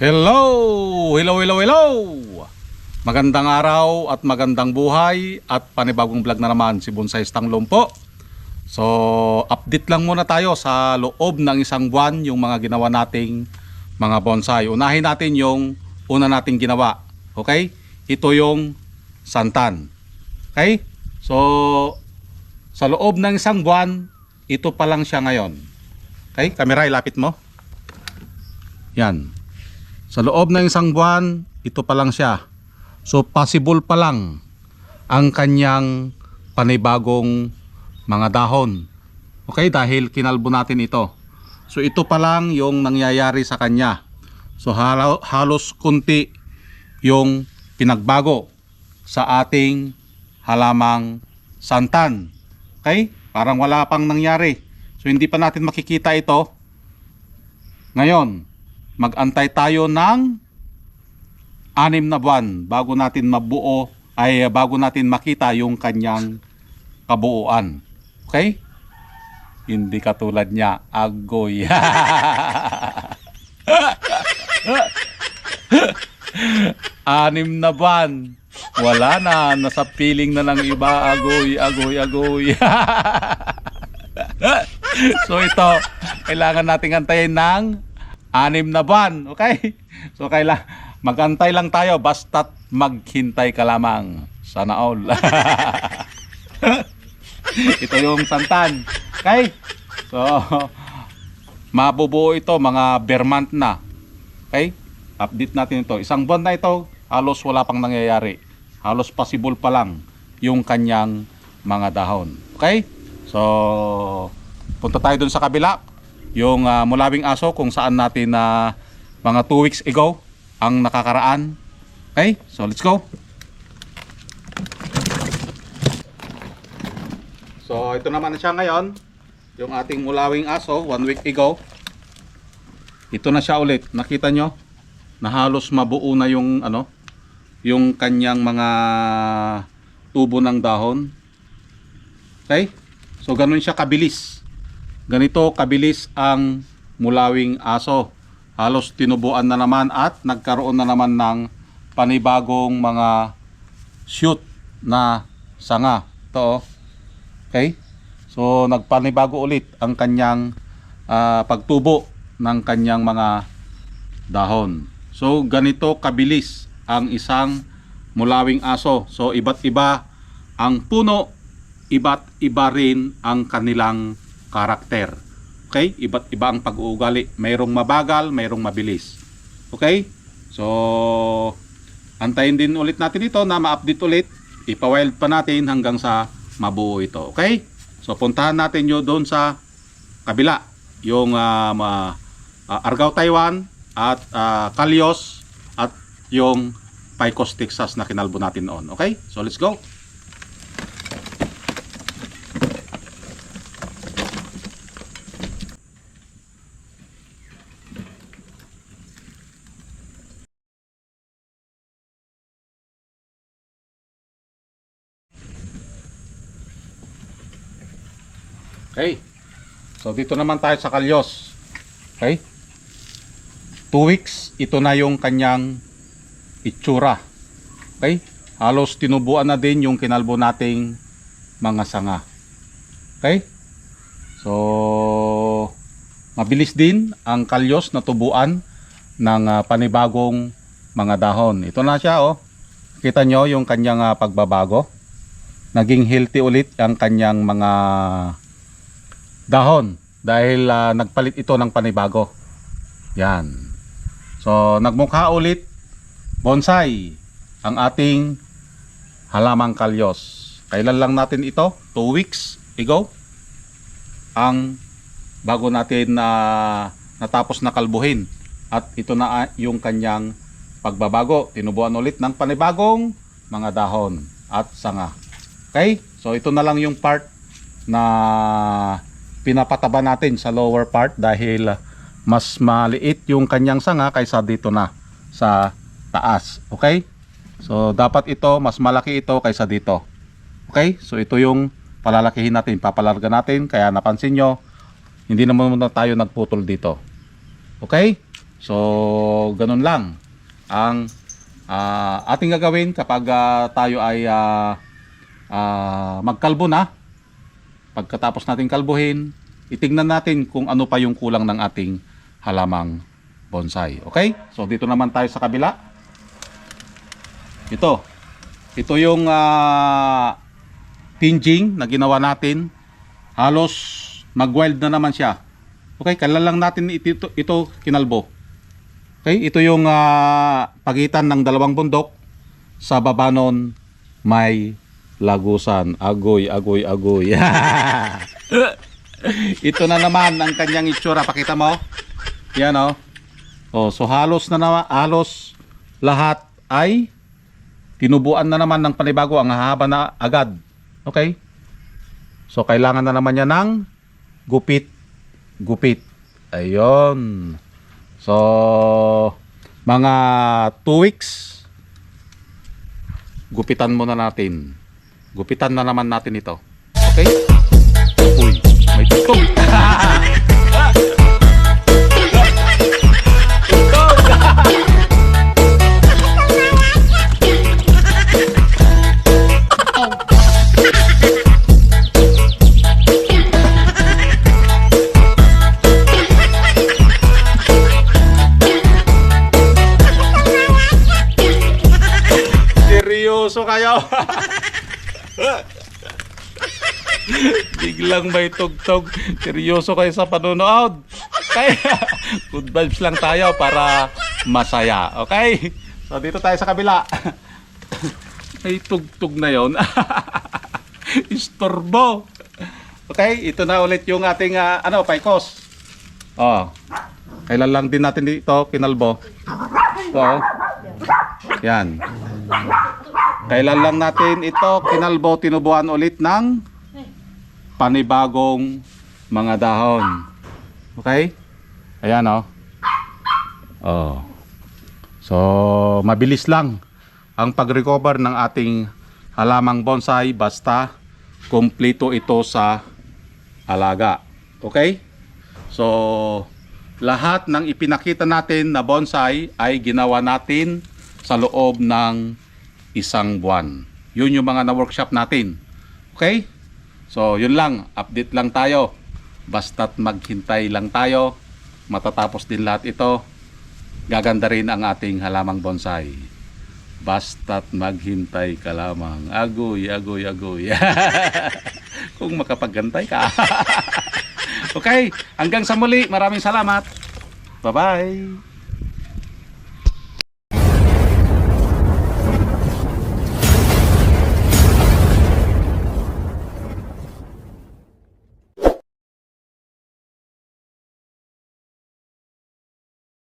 Hello! Hello, hello, hello! Magandang araw at magandang buhay at panibagong vlog na naman si Bonsai Stanglong po. So, update lang muna tayo sa loob ng isang buwan yung mga ginawa nating mga bonsai. Unahin natin yung una nating ginawa. Okay? Ito yung santan. Okay? So, sa loob ng isang buwan, ito pa lang siya ngayon. Okay? Kamera, ilapit mo. Yan. Sa loob ng isang buwan, ito pa lang siya. So possible pa lang ang kanyang panibagong mga dahon. Okay, dahil kinalbo natin ito. So ito pa lang yung nangyayari sa kanya. So halos kunti yung pinagbago sa ating halamang santan. Okay? Parang wala pang nangyari. So hindi pa natin makikita ito. Ngayon, mag-antay tayo ng 6 na buwan bago natin mabuo bago natin makita yung kanyang kabuuan. Okay? Hindi katulad niya, agoy. 6 na buwan. Wala na, nasa piling na ng iba, agoy, agoy, agoy. So ito, kailangan nating antayin ng 6 na buwan, okay? So magantay lang tayo basta't maghintay ka lamang. Sana all. Ito yung santan. Okay? So mabubuo ito mga bare month na. Okay? Update natin ito. Isang buwan na ito, halos wala pang nangyayari. Halos possible pa lang yung kanyang mga dahon. Okay? So punta tayo dun sa kabila. Yung mulawing aso kung saan natin mga 2 weeks ago ang nakakaraan. Okay, so let's go. So ito naman na siya ngayon, yung ating mulawing aso 1 week ago. Ito na siya ulit. Nakita nyo na halos mabuo na yung yung kanyang mga tubo ng dahon. Okay, so ganun siya kabilis. Ganito kabilis ang mulawing aso. Halos tinubuan na naman at nagkaroon na naman ng panibagong mga shoot na sanga. Ito, okay? So nagpanibago ulit ang kanyang pagtubo ng kanyang mga dahon. So ganito kabilis ang isang mulawing aso. So iba't iba ang puno, iba't iba rin ang kanilang karakter. Okay? Iba't iba ang pag-uugali. Mayroong mabagal, mayroong mabilis. Okay? So antayin din ulit natin ito na ma-update ulit. Ipa-wild pa natin hanggang sa mabuo ito. Okay? So puntahan natin nyo doon sa kabila. Yung Argao, Taiwan at Kalyos at yung Picos, Texas na kinalbo natin noon. Okay? So let's go. Okay. So dito naman tayo sa Kalyos. Okay? 2 weeks, ito na yung kanyang itsura. Okay? Halos tinubuan na din yung kinalbo nating mga sanga. Okay? So mabilis din ang Kalyos na tubuan ng panibagong mga dahon. Ito na siya, oh. Kita nyo yung kanyang pagbabago. Naging healthy ulit ang kanyang mga dahon dahil nagpalit ito ng panibago. Yan. So nagmukha ulit bonsai ang ating halamang Kalyos. Kailan lang natin ito? 2 weeks ago ang bago natin natapos na kalbuhin. At ito na yung kanyang pagbabago. Tinubuan ulit ng panibagong mga dahon at sanga. Okay? So ito na lang yung part na pinapataba natin sa lower part dahil mas maliit yung kanyang sanga kaysa dito na sa taas. Okay? So dapat ito, mas malaki ito kaysa dito. Okay? So ito yung palalakihin natin, papalarga natin. Kaya napansin nyo, hindi naman muna tayo nagputol dito. Okay? So, ganun lang ang ating gagawin kapag tayo ay magkalbo na. Pagkatapos natin kalbuhin, itignan natin kung ano pa yung kulang ng ating halamang bonsai. Okay? So, dito naman tayo sa kabila. Ito yung tinging na ginawa natin. Halos mag-wild na naman siya. Okay? Kailan lang natin ito kinalbo. Okay? Ito yung pagitan ng dalawang bundok. Sa baba nun, may lagusan. Agoy, agoy, agoy. Ito na naman ang kanyang itsura. Pakita mo. Yan o. Oh, so halos lahat ay tinubuan na naman ng panibago. Ang hahaba na agad. Okay? So kailangan na naman niya ng gupit. Ayun. So mga 2 weeks gupitan muna natin. Gupitan na naman natin ito. Okay? Uy, may tutong. Seryoso kayo. Biglang may tugtog. Seryoso kayo sa panonood. Kaya good vibes lang tayo para masaya. Okay? So dito tayo sa kabila. May tugtog na yon. Istorbo. Okay? Ito na ulit yung ating paikos. Oh. Kailan lang din natin dito kinalbo. So, yan. Kailan lang natin ito kinalbo, tinubuan ulit ng panibagong mga dahon. Okay? Ayan o. Oh. So, mabilis lang ang pag-recover ng ating halamang bonsai basta kumpleto ito sa alaga. Okay? So, lahat ng ipinakita natin na bonsai ay ginawa natin sa loob ng 1 buwan. Yun yung mga na-workshop natin. Okay? So, yun lang. Update lang tayo. Basta't maghintay lang tayo. Matatapos din lahat ito. Gaganda rin ang ating halamang bonsai. Basta't maghintay ka lamang. Agoy, agoy, agoy. Kung makapaggantay ka. Okay, hanggang sa muli. Maraming salamat. Bye-bye.